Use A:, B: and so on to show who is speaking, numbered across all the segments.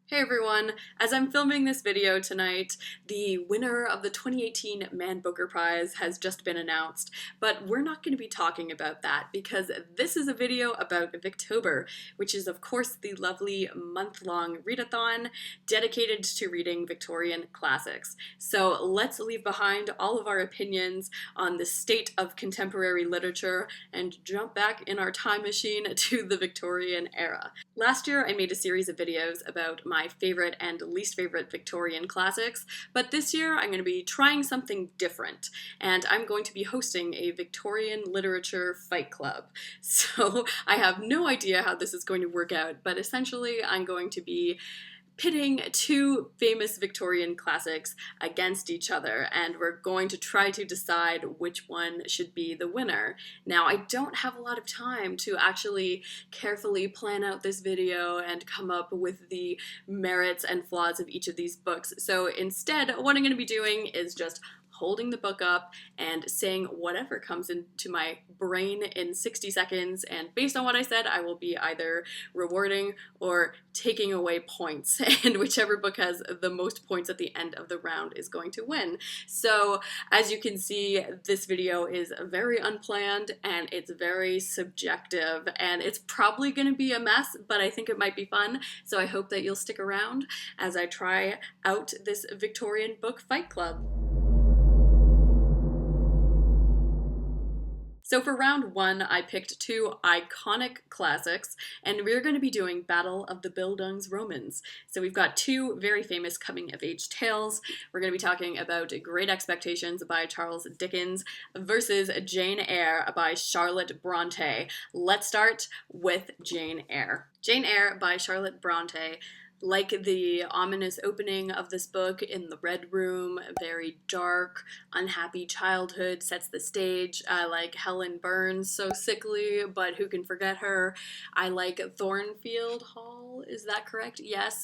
A: Hey everyone! As I'm filming this video tonight, the winner of the 2018 Man Booker Prize has just been announced, but we're not going to be talking about that because this is a video about Victober, which is of course the lovely month-long readathon dedicated to reading Victorian classics. So let's leave behind all of our opinions on the state of contemporary literature and jump back in our time machine to the Victorian era. Last year I made a series of videos about my favorite and least favorite Victorian classics, but this year I'm going to be trying something different, and I'm going to be hosting a Victorian literature fight club. So I have no idea how this is going to work out, but essentially I'm going to be pitting two famous Victorian classics against each other, and we're going to try to decide which one should be the winner. Now, I don't have a lot of time to actually carefully plan out this video and come up with the merits and flaws of each of these books, so instead what I'm going to be doing is just holding the book up and saying whatever comes into my brain in 60 seconds, and based on what I said, I will be either rewarding or taking away points, and whichever book has the most points at the end of the round is going to win. So as you can see, this video is very unplanned and it's very subjective, and it's probably going to be a mess, but I think it might be fun, so I hope that you'll stick around as I try out this Victorian Book Fight Club. So for round one, I picked two iconic classics, and we're going to be doing Battle of the Bildungsromans. So we've got two very famous coming-of-age tales. We're going to be talking about Great Expectations by Charles Dickens versus Jane Eyre by Charlotte Bronte. Let's start with Jane Eyre. Jane Eyre by Charlotte Bronte. Like the ominous opening of this book in the Red Room, very dark, unhappy childhood sets the stage. I like Helen Burns, so sickly, but who can forget her? I like Thornfield Hall, is that correct? Yes,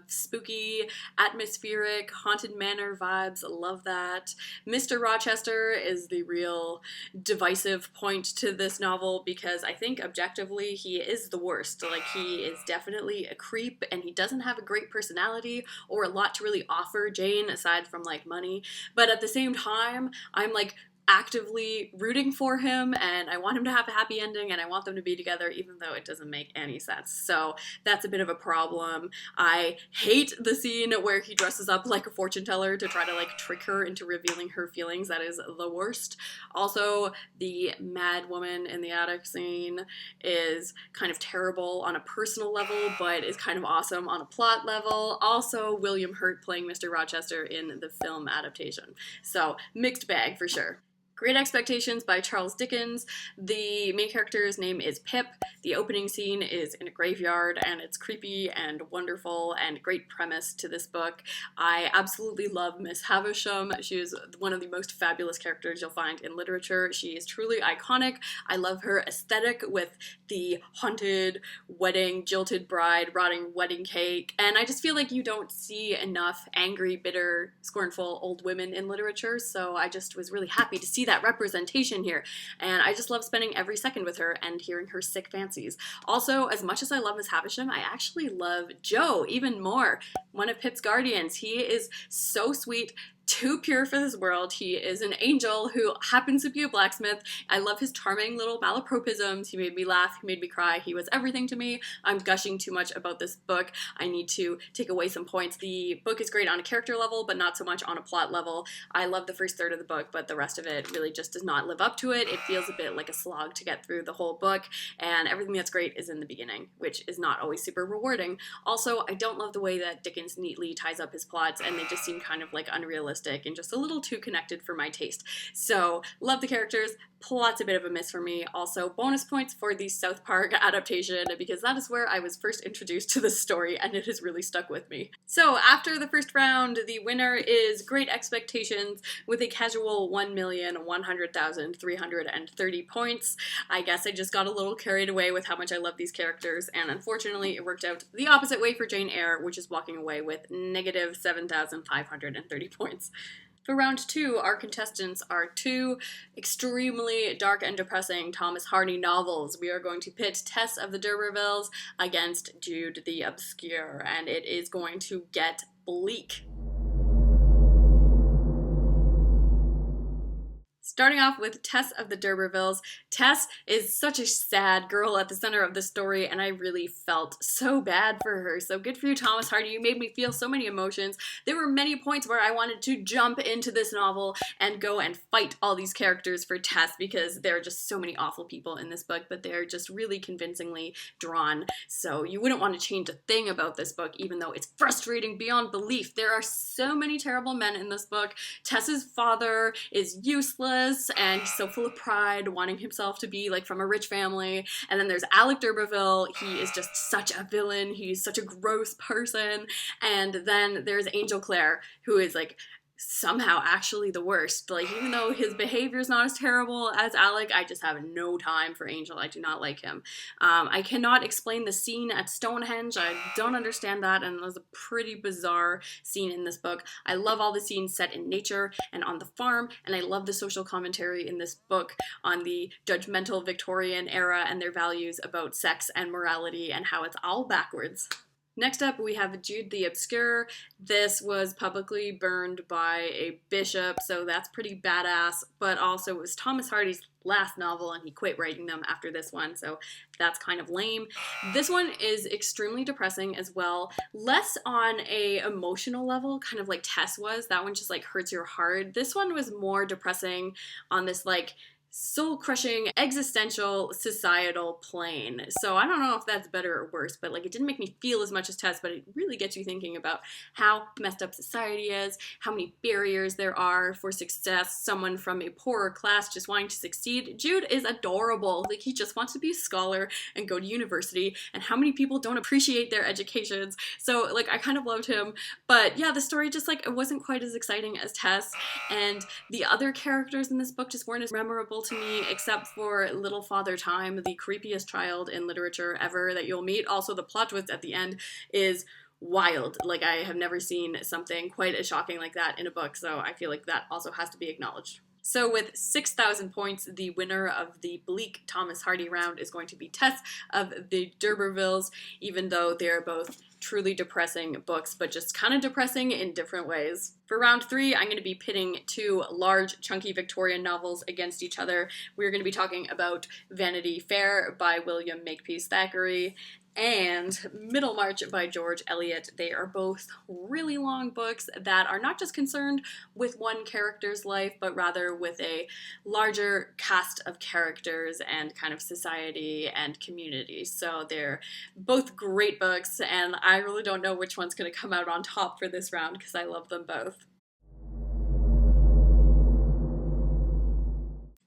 A: spooky, atmospheric, haunted manor vibes, love that. Mr. Rochester is the real divisive point to this novel because I think objectively he is the worst. Like, he is definitely a creep and he doesn't have a great personality or a lot to really offer Jane aside from like money, but at the same time I'm like actively rooting for him and I want him to have a happy ending and I want them to be together even though it doesn't make any sense. So that's a bit of a problem. I hate the scene where he dresses up like a fortune teller to try to like trick her into revealing her feelings. That is the worst. Also, the mad woman in the attic scene is kind of terrible on a personal level but is kind of awesome on a plot level. Also, William Hurt playing Mr. Rochester in the film adaptation. So mixed bag for sure. Great Expectations by Charles Dickens. The main character's name is Pip. The opening scene is in a graveyard and it's creepy and wonderful and great premise to this book. I absolutely love Miss Havisham. She is one of the most fabulous characters you'll find in literature. She is truly iconic. I love her aesthetic with the haunted wedding, jilted bride, rotting wedding cake, and I just feel like you don't see enough angry, bitter, scornful old women in literature, so I just was really happy to see that representation here, and I just love spending every second with her and hearing her sick fancies. Also, as much as I love Miss Havisham, I actually love Joe even more, one of Pip's guardians. He is so sweet, too pure for this world. He is an angel who happens to be a blacksmith. I love his charming little malapropisms. He made me laugh, he made me cry, he was everything to me. I'm gushing too much about this book. I need to take away some points. The book is great on a character level, but not so much on a plot level. I love the first third of the book, but the rest of it really just does not live up to it. It feels a bit like a slog to get through the whole book, and everything that's great is in the beginning, which is not always super rewarding. Also, I don't love the way that Dickens neatly ties up his plots, and they just seem kind of like unrealistic and just a little too connected for my taste. So, love the characters, plot's a bit of a miss for me. Also, bonus points for the South Park adaptation because that is where I was first introduced to this story and it has really stuck with me. So, after the first round, the winner is Great Expectations with a casual 1,100,330 points. I guess I just got a little carried away with how much I love these characters, and unfortunately it worked out the opposite way for Jane Eyre, which is walking away with negative 7,530 points. For round 2, our contestants are 2 extremely dark and depressing Thomas Hardy novels. We are going to pit Tess of the D'Urbervilles against Jude the Obscure, and it is going to get bleak. Starting off with Tess of the D'Urbervilles. Tess is such a sad girl at the center of the story, and I really felt so bad for her. So good for you, Thomas Hardy. You made me feel so many emotions. There were many points where I wanted to jump into this novel and go and fight all these characters for Tess, because there are just so many awful people in this book, but they're just really convincingly drawn. So you wouldn't want to change a thing about this book, even though it's frustrating beyond belief. There are so many terrible men in this book. Tess's father is useless and he's so full of pride, wanting himself to be like from a rich family. And then there's Alec d'Urberville. He is just such a villain. He's such a gross person. And then there's Angel Clare, who is like somehow actually the worst. Like, even though his behavior is not as terrible as Alec, I just have no time for Angel. I do not like him. I cannot explain the scene at Stonehenge. I don't understand that, and it was a pretty bizarre scene in this book. I love all the scenes set in nature and on the farm, and I love the social commentary in this book on the judgmental Victorian era and their values about sex and morality and how it's all backwards. Next up, we have Jude the Obscure. This was publicly burned by a bishop, so that's pretty badass, but also it was Thomas Hardy's last novel, and he quit writing them after this one, so that's kind of lame. This one is extremely depressing as well, less on a emotional level, kind of like Tess was. That one just like hurts your heart. This one was more depressing on this like soul-crushing, existential, societal plane. So I don't know if that's better or worse, but like it didn't make me feel as much as Tess, but it really gets you thinking about how messed up society is, how many barriers there are for success, someone from a poorer class just wanting to succeed. Jude is adorable. Like, he just wants to be a scholar and go to university, and how many people don't appreciate their educations. So like I kind of loved him, but yeah, the story just like it wasn't quite as exciting as Tess, and the other characters in this book just weren't as memorable to me, except for Little Father Time, the creepiest child in literature ever that you'll meet. Also, the plot twist at the end is wild. Like, I have never seen something quite as shocking like that in a book, so I feel like that also has to be acknowledged. So with 6,000 points, the winner of the bleak Thomas Hardy round is going to be Tess of the D'Urbervilles, even though they're both truly depressing books, but just kind of depressing in different ways. For round 3, I'm going to be pitting 2 large, chunky Victorian novels against each other. We're going to be talking about Vanity Fair by William Makepeace Thackeray and Middlemarch by George Eliot. They are both really long books that are not just concerned with one character's life, but rather with a larger cast of characters and kind of society and community. So they're both great books, and I really don't know which one's going to come out on top for this round because I love them both.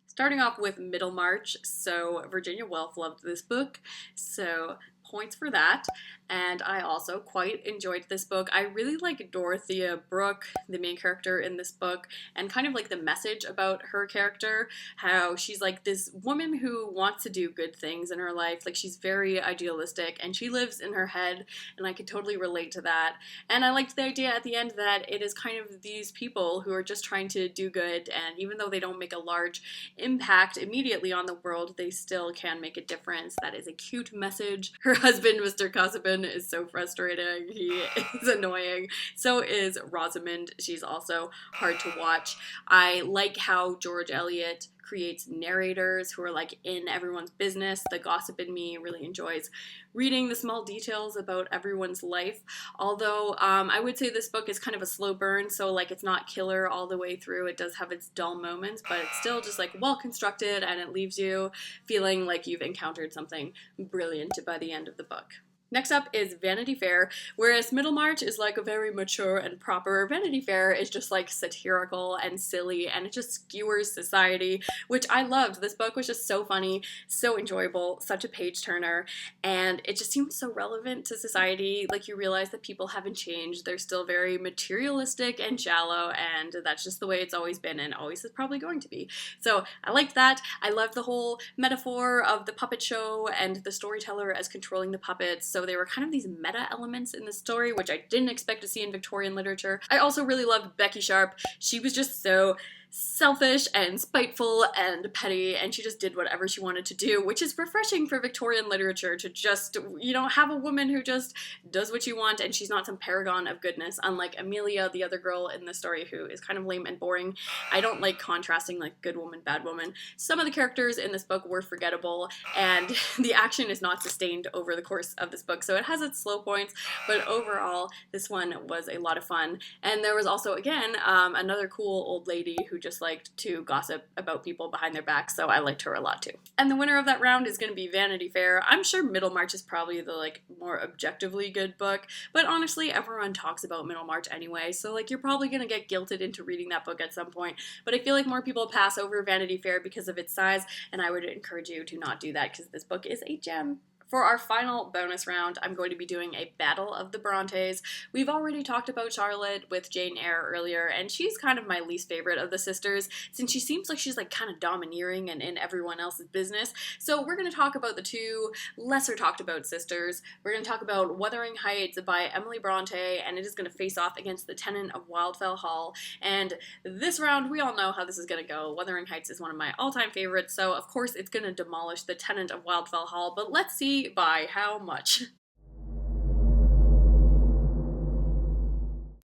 A: Starting off with Middlemarch, so Virginia Woolf loved this book, so points for that. And I also quite enjoyed this book. I really like Dorothea Brooke, the main character in this book, and kind of like the message about her character, how she's like this woman who wants to do good things in her life. Like, she's very idealistic and she lives in her head, and I could totally relate to that. And I liked the idea at the end that it is kind of these people who are just trying to do good, and even though they don't make a large impact immediately on the world, they still can make a difference. That is a cute message. Her husband, Mr. Casaubon, is so frustrating. He is annoying. So is Rosamond. She's also hard to watch. I like how George Eliot creates narrators who are like in everyone's business. The gossip in me really enjoys reading the small details about everyone's life. Although I would say this book is kind of a slow burn, so like it's not killer all the way through. It does have its dull moments, but it's still just like well constructed, and it leaves you feeling like you've encountered something brilliant by the end of the book. Next up is Vanity Fair. Whereas Middlemarch is like a very mature and proper, Vanity Fair is just like satirical and silly, and it just skewers society, which I loved. This book was just so funny, so enjoyable, such a page turner, and it just seems so relevant to society. Like, you realize that people haven't changed. They're still very materialistic and shallow, and that's just the way it's always been and always is probably going to be. So I liked that. I loved the whole metaphor of the puppet show and the storyteller as controlling the puppets. So so they were kind of these meta elements in the story, which I didn't expect to see in Victorian literature. I also really loved Becky Sharp. She was just so selfish and spiteful and petty, and she just did whatever she wanted to do, which is refreshing for Victorian literature, to just, you know, have a woman who just does what you want, and she's not some paragon of goodness, unlike Amelia, the other girl in the story, who is kind of lame and boring. I don't like contrasting like good woman, bad woman. Some of the characters in this book were forgettable, and the action is not sustained over the course of this book, so it has its slow points, but overall this one was a lot of fun. And there was also, again, another cool old lady who just liked to gossip about people behind their backs, so I liked her a lot too. And the winner of that round is going to be Vanity Fair. I'm sure Middlemarch is probably the like more objectively good book, but honestly everyone talks about Middlemarch anyway, so like you're probably going to get guilted into reading that book at some point, but I feel like more people pass over Vanity Fair because of its size, and I would encourage you to not do that because this book is a gem. For our final bonus round, I'm going to be doing a Battle of the Brontes. We've already talked about Charlotte with Jane Eyre earlier, and she's kind of my least favorite of the sisters, since she seems like she's like kind of domineering and in everyone else's business. So we're going to talk about the two lesser talked about sisters. We're going to talk about Wuthering Heights by Emily Bronte, and it is going to face off against the Tenant of Wildfell Hall. And this round, we all know how this is going to go. Wuthering Heights is one of my all-time favorites, so of course it's going to demolish the Tenant of Wildfell Hall, but let's see by how much.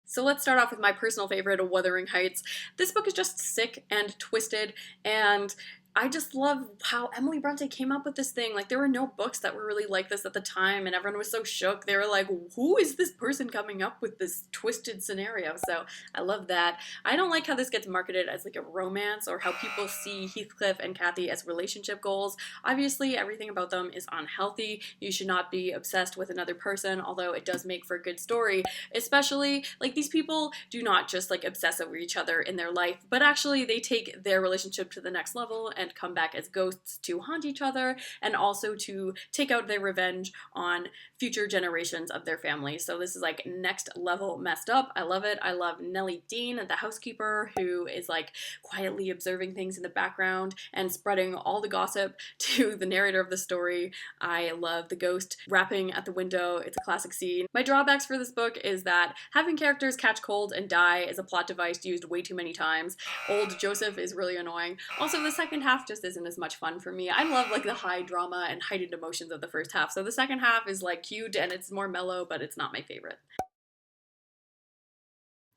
A: So let's start off with my personal favorite, Wuthering Heights. This book is just sick and twisted, and I just love how Emily Bronte came up with this thing. Like, there were no books that were really like this at the time, and everyone was so shook. They were like, who is this person coming up with this twisted scenario? So I love that. I don't like how this gets marketed as like a romance, or how people see Heathcliff and Cathy as relationship goals. Obviously, everything about them is unhealthy. You should not be obsessed with another person, although it does make for a good story. Especially, like, these people do not just like obsess over each other in their life, but actually they take their relationship to the next level and come back as ghosts to haunt each other, and also to take out their revenge on future generations of their family. So this is like next level messed up. I love it. I love Nellie Dean, the housekeeper, who is like quietly observing things in the background and spreading all the gossip to the narrator of the story. I love the ghost rapping at the window. It's a classic scene. My drawbacks for this book is that having characters catch cold and die is a plot device used way too many times. Old Joseph is really annoying. Also, the second half just isn't as much fun for me. I love like the high drama and heightened emotions of the first half, so the second half is like cute and it's more mellow, but it's not my favorite.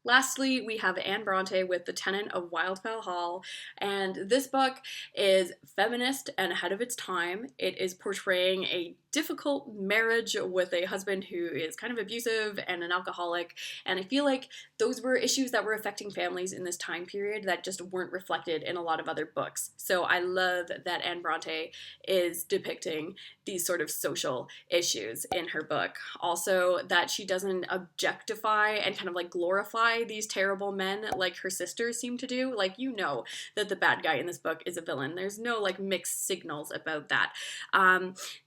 A: Lastly, we have Anne Bronte with The Tenant of Wildfell Hall, and this book is feminist and ahead of its time. It is portraying a difficult marriage with a husband who is kind of abusive and an alcoholic, and I feel like those were issues that were affecting families in this time period that just weren't reflected in a lot of other books. So I love that Anne Bronte is depicting these sort of social issues in her book. Also, that she doesn't objectify and kind of like glorify these terrible men like her sisters seem to do. Like, you know that the bad guy in this book is a villain. There's no like mixed signals about that.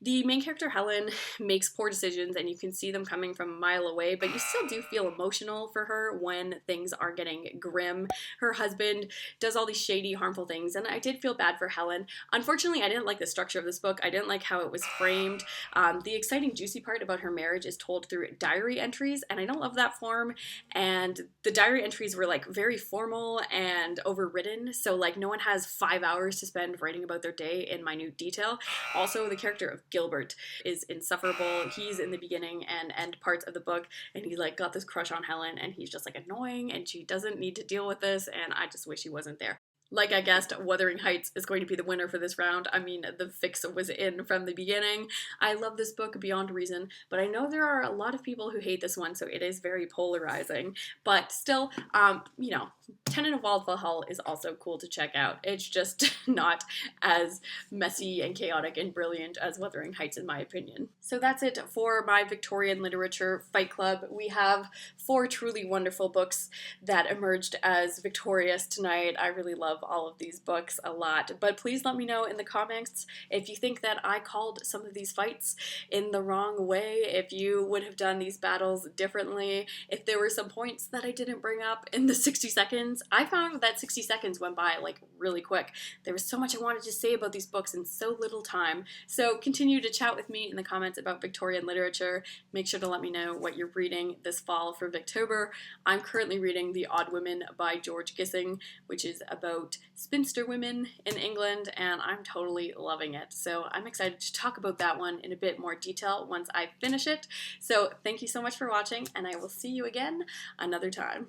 A: The main character Helen makes poor decisions, and you can see them coming from a mile away, but you still do feel emotional for her when things are getting grim. Her husband does all these shady, harmful things, and I did feel bad for Helen. Unfortunately, I didn't like the structure of this book. I didn't like how it was framed. The exciting, juicy part about her marriage is told through diary entries, and I don't love that form, and the diary entries were like very formal and overwritten, so like no one has 5 hours to spend writing about their day in minute detail. Also, the character of Gilbert is insufferable. He's in the beginning and end parts of the book, and he's like got this crush on Helen, and he's just like annoying, and she doesn't need to deal with this, and I just wish he wasn't there. Like I guessed, Wuthering Heights is going to be the winner for this round. I mean, the fix was in from the beginning. I love this book beyond reason, but I know there are a lot of people who hate this one, so it is very polarizing. But still, you know, Tenant of Wildfell Hall is also cool to check out. It's just not as messy and chaotic and brilliant as Wuthering Heights, in my opinion. So that's it for my Victorian Literature Fight Club. We have 4 truly wonderful books that emerged as victorious tonight. I really love love all of these books a lot. But please let me know in the comments if you think that I called some of these fights in the wrong way, if you would have done these battles differently, if there were some points that I didn't bring up in the 60 seconds. I found that 60 seconds went by like really quick. There was so much I wanted to say about these books in so little time. So continue to chat with me in the comments about Victorian literature. Make sure to let me know what you're reading this fall for Victober. I'm currently reading The Odd Women by George Gissing, which is about spinster women in England, and I'm totally loving it. So I'm excited to talk about that one in a bit more detail once I finish it. So thank you so much for watching, and I will see you again another time.